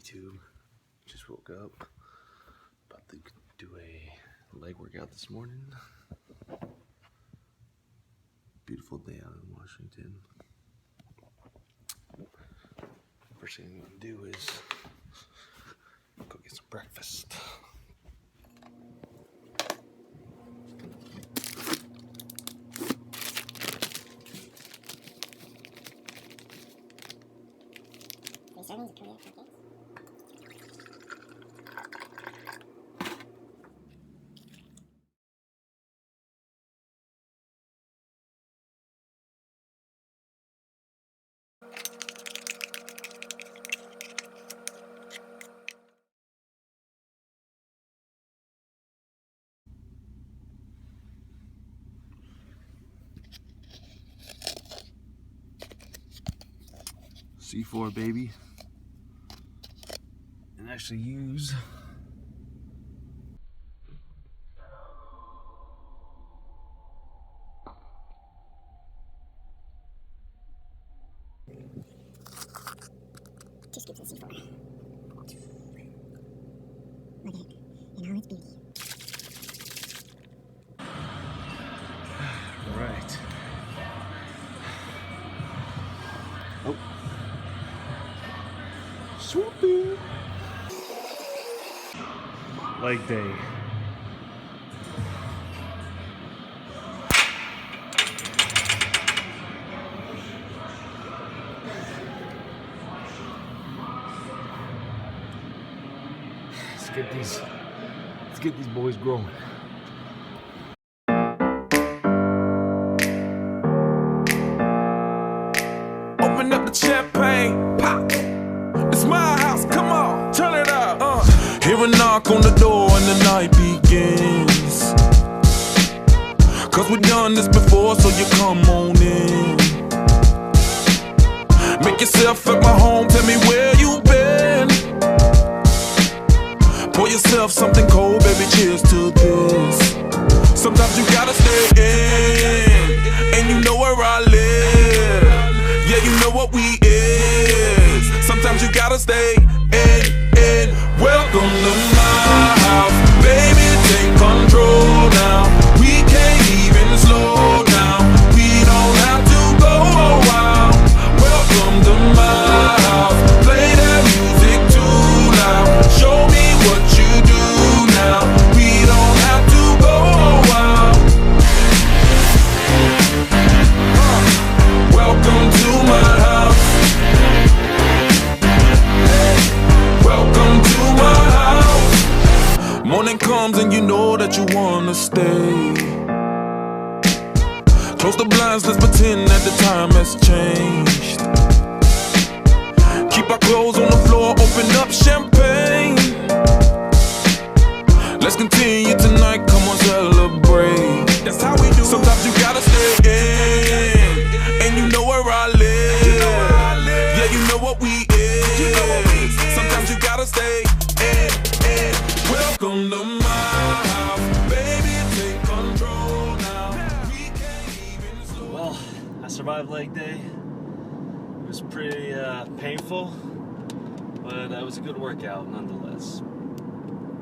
YouTube. Just woke up. About to do a leg workout this morning. Beautiful day out in Washington. First thing I'm gonna do is go get some breakfast. Servings of Korea pancakes. C4 baby. And actually use Two scoops of C4. Look at it in all its beauty. right. Oh. Swoopy. Leg day. Let's get these boys growing. Open up the champagne, pop. It's my house, come on, turn it up. Hear a knock on the door and the night begins. Cause we've done this before, so you come on in. Make yourself at my home, tell me where you been. Pour yourself something cold, baby, cheers to this. Sometimes you gotta stay in, and you know where I live. Yeah, you know what we is. Sometimes you gotta stay in. Welcome to my house, baby, take control now. We can't even slow down. We don't have to go a while. Welcome to my house, play that music too loud. Show me what you do now. We don't have to go a while. Welcome to my house. Welcome to my house. Morning comes and you know that you wanna stay. Close the blinds, let's pretend that the time has changed. Keep our clothes on the floor, open up champagne. Let's continue tonight, come on, celebrate. That's how we do. Sometimes you gotta stay in, and you know where I live. Yeah, you know what we is. Sometimes you gotta stay in. Welcome to my house, baby, take control now. We can't even slow. Well, I survived leg day. It was pretty painful, but it was a good workout nonetheless.